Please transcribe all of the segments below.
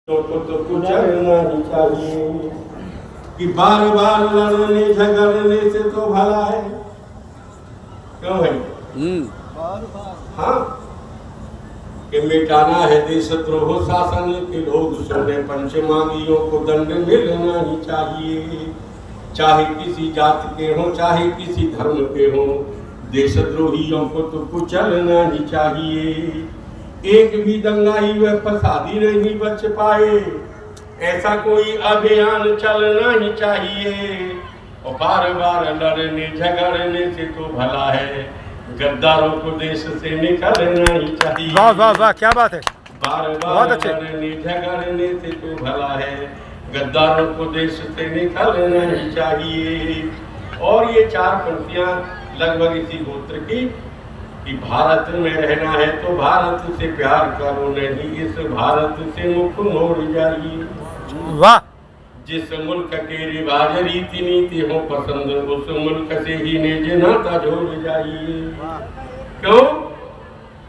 को तो कुछ नहीं चाहिए कि बार बार लड़ने झगड़ने से तो भला है। क्यों भाई? हाँ, कि मिटाना है देशद्रोह शासन के लोग सोने पंचमांगियों को दंड मिलना ही चाहिए। चाहे किसी जात के हो चाहे किसी धर्म के हो, देशद्रोहियों को तो कुचलना ही चाहिए। एक भी दंगाई व फसादी नहीं बच पाए, ऐसा कोई अभियान चलना ही चाहिए। और बार बार लड़ने झगड़ने से तो भला है, गद्दारों को देश से निकलना ही चाहिए। वाह वाह वाह, क्या बात है। बार बार लड़ने झगड़ने से तो भला है, गद्दारों को देश से निकलना ही चाहिए। और ये चार पंक्तियां लगभग इसी गोत्र की कि भारत में रहना है तो भारत से प्यार करो, नहीं इस भारत से मुख मोड़ जाइए। वाह। जिस मुल्क के रिवाज रीति नीति हो पसंद, उस मुल्क से ही निज नाता जोड़ जाइए। क्यों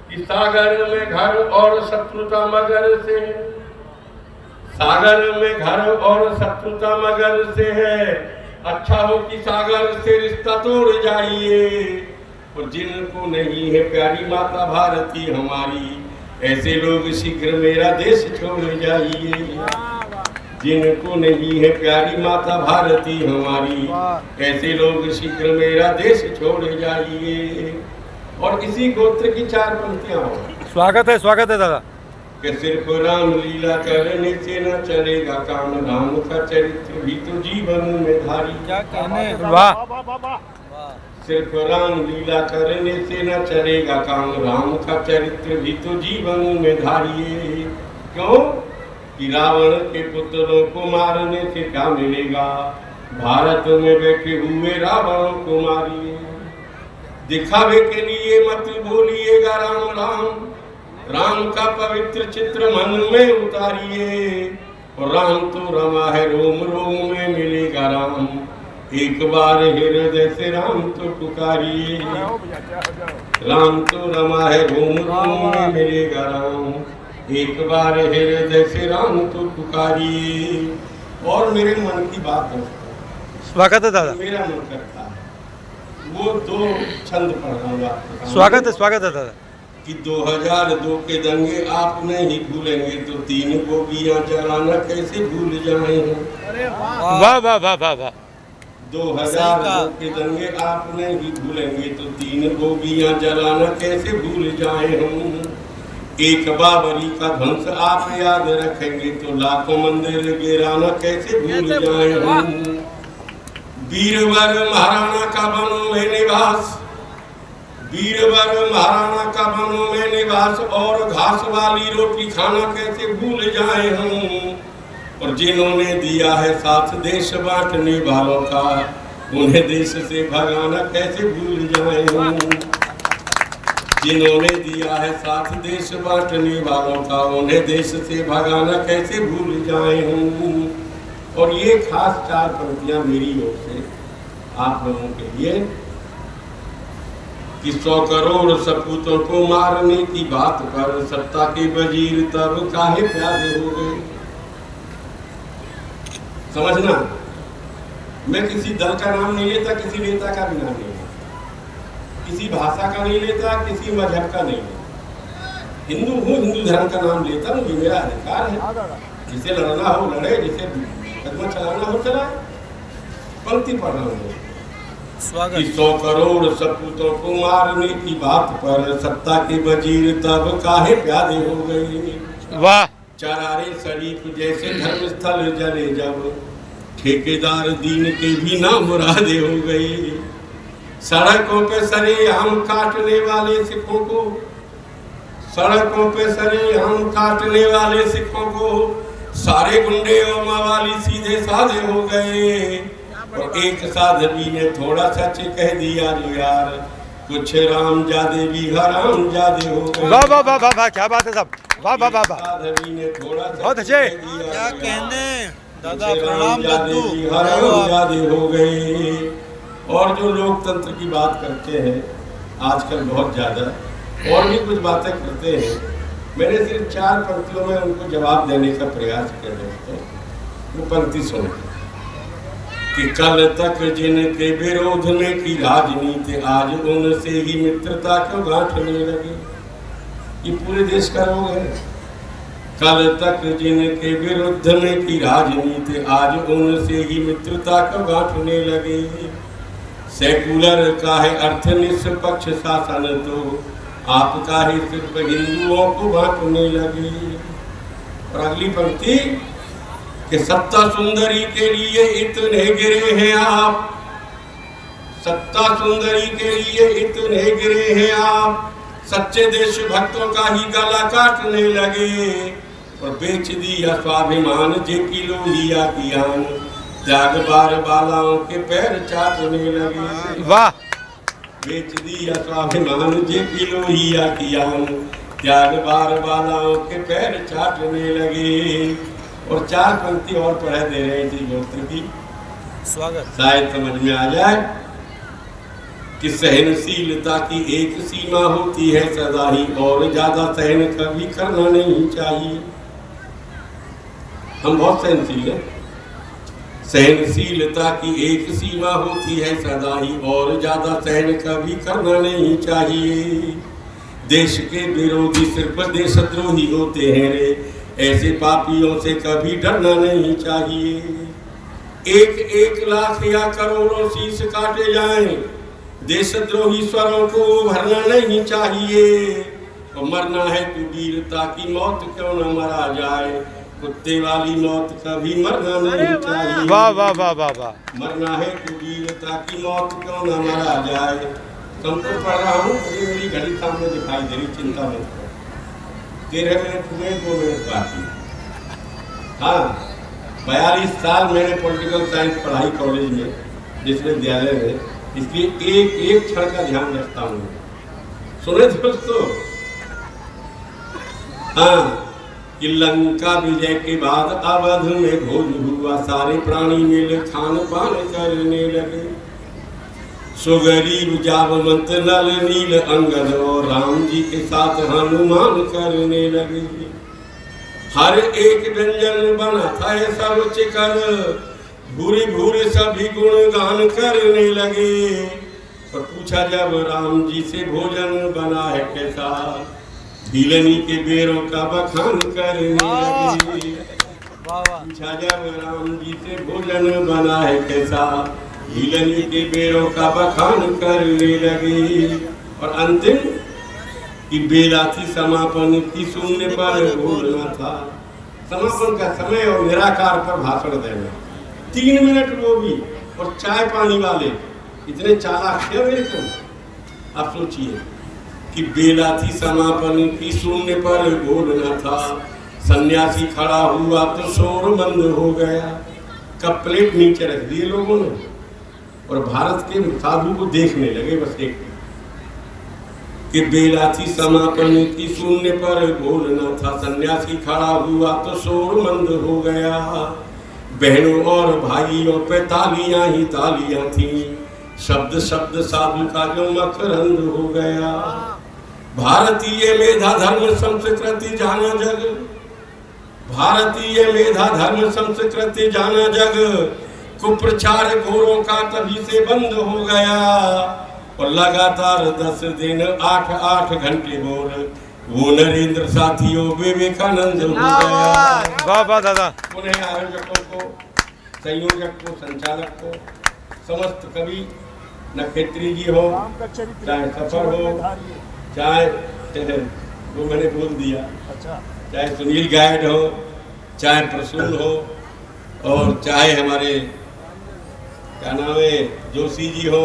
कि सागर में घर और शत्रुता मगर से, सागर में घर और शत्रुता मगर से है। अच्छा हो कि सागर से रिश्ता तोड़ जाइए। और जिनको नहीं है प्यारी माता भारती हमारी, ऐसे लोग शीघ्र मेरा देश छोड़ जाइए। जिनको नहीं है प्यारी माता भारती हमारी, ऐसे लोग शीघ्र मेरा देश छोड़ जाइए। और इसी गोत्र की चार पंक्तियां हो। स्वागत है दादा। कि सिर्फ राम लीला करने से न चलेगा काम, राम का चरित्र भी तो जीवन में धारी। क्या कहने। वाह। सिर्फ राम लीला करने से न चलेगा काम, राम का चरित्र भी तो जीवन में धारिए। क्यों कि रावण के पुत्रों को मारने से क्या मिलेगा, भारत में बैठे हुए रावण को मारिए। दिखावे के लिए मत भूलिएगा राम राम, राम का पवित्र चित्र मन में उतारिए। और राम तो रमा है रोम रोम में मिलेगा राम, एक बार हृदय से राम तो पुकारिए। राम तो रमा है रोम रोम में मिलेगा राम, एक बार हृदय से राम तो पुकारिए। और मेरे मन की बात है। स्वागत है दादा। मेरा मन करता है वो दो छंद पढ़ रहा हूँ आपको। स्वागत है दादा। कि 2002 के दंगे आप नहीं भूलेंगे तो 3 बोगियां जलाना कैसे भूल जाए हम। वाह वाह वाह वाह वाह। 2002 के दंगे आप नहीं भूलेंगे तो 3 बोगियां जलाना कैसे भूल जाए हम। एक बाबरी का ध्वंस आप याद रखेंगे तो लाखों मंदिर गिराना कैसे भूल जाए हम। वीरवर महाराणा का बनों में निवास, वीरवर महाराणा का बनों में निवास, और घास वाली रोटी खाना कैसे भूल जाए हम। और जिन्होंने दिया है साथ देश बांटने वालों का, उन्हें देश से भगाना कैसे भूल जाए हम। जिन्होंने दिया है साथ देश बांटने वालों का, उन्हें देश से भगाना कैसे भूल जाए हम। और ये खास चार पंक्तियां मेरी ओर से आप लोगों के लिए कि 100 करोड़ सपूतों को मारने की बात पर सत्ता के वजीर तब काहे प्यादे हो गए। समझना, मैं किसी दल का नाम नहीं लेता, किसी नेता का भी नाम नहीं लेता, किसी भाषा का नहीं लेता, किसी मजहब का नहीं लेता। हिंदू हूँ, हिंदू धर्म का नाम लेता हूँ, ये मेरा अधिकार है। जिसे लड़ना हो लड़े, जिसे कदम चलाना हो चलाए। पंक्ति पढ़ रहा हूँ कि 100 करोड़ सपूतों को मारने की बात पर सत्ता के वजीर तब काहे प्यादे हो गए। वाह। चरारे शरीफ जैसे धर्म स्थल जले जब, ठेकेदार दीन के भी ना मुरादे हो गए। सड़कों पे सरेआम काटने वाले सिखों को, सड़कों पे सरेआम काटने वाले सिखों को, सारे गुंडे और मवाली सीधे साधे हो गए। और एक साधवी ने थोड़ा सच कह दिया जो यार, कुछ राम जादे भी हराम जादे हो गए। वाह वाह वाह वाह, क्या बात है सब। वाह वाह वाह। साधवी ने थोड़ा सच बहुत अच्छे। क्या कहने दादा, प्रणाम हराम जादे हो गए। और जो लोकतंत्र की बात करते हैं आजकल बहुत ज्यादा, और भी कुछ बातें करते हैं, मैंने सिर्फ 4 पंक्तियों में उनको जवाब देने का प्रयास किया दोस्तों। वो पंक्ति सुनो कि कल तक जिनके विरोध में की राजनीति, आज उनसे ही मित्रता क्यों गांठने लगे। ये पूरे देश का रोग है। कल तक जिनके विरुद्ध में की राजनीति, आज उनसे ही मित्रता क्यों गांठने लगे। सेकुलर का है अर्थ निष्पक्ष शासन, तो आपका ही सिर्फ हिंदुओं को बांटने लगे। और अगली पंक्ति कि सत्ता सुंदरी के लिए इतने गिरे हैं आप, सत्ता सुंदरी के लिए इतने गिरे हैं आप, सच्चे देशभक्तों का ही गला काटने लगे। और बेच दिया स्वाभिमान जेपी लोहिया की आन, त्याग बार बालाओं के पैर चाटने लगे। वाह। बेच दिया स्वाभिमान जेपी लोहिया की आन, त्याग बार बालाओं के पैर चाटने लगे। और 4 पंक्ति और पढ़ा दे रहे थे गोत्र की, स्वागत शायद समझ में आ जाए कि सहनशीलता की एक सीमा होती है सदा ही, और ज्यादा सहन कभी करना नहीं चाहिए। हम बहुत सहनशील हैं। सहनशीलता की एक सीमा होती है सदा ही, और ज्यादा सहन कभी करना नहीं चाहिए। देश के विरोधी सिर्फ देशद्रोही होते हैं रे, ऐसे पापियों से कभी डरना नहीं चाहिए। 1-1 लाख या करोड़ों शीश काटे जाएं, देशद्रोही स्वरों को भरना नहीं चाहिए। तो मरना है तो वीरता की मौत क्यों न मरा जाए, कुत्ते वाली मौत कभी मरना नहीं चाहिए। वाह वाह वाह वाह वाह। मरना है तो वीरता की मौत क्यों न मरा जाए। तुमको पढ़ रहा हूँ, मेरी घड़ी सामने दिखाई दे रही, चिंता मत करो। 13 मिनट हुए, 2 मिनट बाकी। हाँ, 42 साल मैंने पॉलिटिकल साइंस पढ़ाई कॉलेज में, विश्वविद्यालय में, इसलिए एक क्षण का ध्यान रखता हूँ। सुने दोस्तों, हाँ, कि लंका विजय के बाद अवध में भोज हुआ, सारे प्राणी मिल खान पान करने लगे। सुगरीब जावंत नल नील अंगद, और राम जी के साथ हनुमान करने लगे। हर एक व्यंजन बना था ऐसा रुचिकर, भूरी भूरी सभी गुणगान करने लगे। और पूछा जब राम जी से भोजन बना है कैसा, ढीलनी के बेरों का बखान करने लगे। पूछा जब राम जी से भोजन बना है कैसा, ढीलनी के बेरों का बखान करने लगे। और अंतिम कि बेला थी समापन की, सुनने पर बोलना था। समापन का समय और निराकार पर भाषण देना, 3 मिनट वो भी, और चाय पानी वाले इतने चालाक थे मेरे को। आप सोचिए कि बेला थी समापन की, सुनने पर बोलना था। सन्यासी खड़ा हुआ तो शोर बंद हो गया। कप प्लेट नीचे रख दिए लोगों ने, और भारत के साधु को देखने लगे बस एक कि बेला थी समापन की, सुनने पर बोलना था। सन्यासी खड़ा हुआ तो शोर बंद हो गया। बहनों और भाइयों पे तालियां ही तालियां थी, शब्द शब्द साधु का जो मकरंद हो गया। भारतीय मेधा धर्म संस्कृति जाना जग, भारतीय मेधा धर्म संस्कृति जाना जग, कुप्रचार घोरों का तभी से बंद हो गया। और लगातार 10 दिन 8-8 घंटे बोल, वो नरेंद्र साथियों विवेकानंद हो गया। वाह वाह दादा। उन्हें आयोजकों को, संयोजक को, संचालक को, समस्त कवि नक्षत्री जी हो, चाहे सफर हो, चाहे वो मैंने बोल दिया, चाहे सुनील गाइड हो, चाहे प्रसून हो, और चाहे हमारे क्या नाम है जोशी जी हो,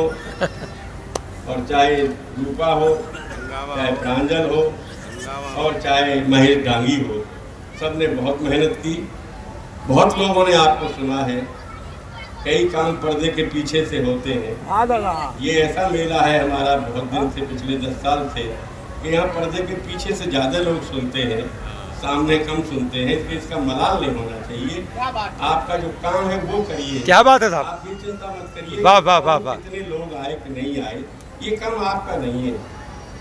और चाहे रूपा हो, चाहे प्रांजल हो, और चाहे महेश डांगी हो। सब ने बहुत मेहनत की। बहुत लोगों ने आपको सुना है। कई काम पर्दे के पीछे से होते हैं। ये ऐसा मेला है हमारा बहुत दिन से, पिछले 10 साल से, कि यहाँ पर्दे के पीछे से ज़्यादा लोग सुनते हैं, सामने कम सुनते हैं। इसलिए इसका मलाल नहीं होना चाहिए। आपका जो काम है वो करिए। क्या बात है साहब। आप ये चिंता मत करिए वाह वाह वाह वाह। कितने लोग आए कि नहीं आए, ये काम आपका नहीं है।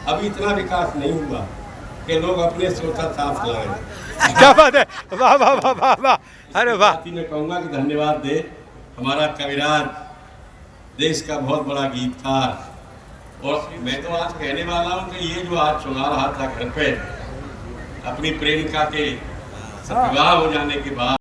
अभी इतना विकास नहीं हुआ। कि लोग अपने सोचा साथ लाएं। क्या बात है, वाह वाह वाह वाह वाह, अरे वाह। साथ ही मैं कहूँगा कि धन्यवाद दे हमारा कविराज, देश का बहुत बड़ा गीतकार। और मैं तो आज कहने वाला हूँ कि ये जो आज सुना रहा था घर पे अपनी प्रेमिका के विवाह हो जाने के बाद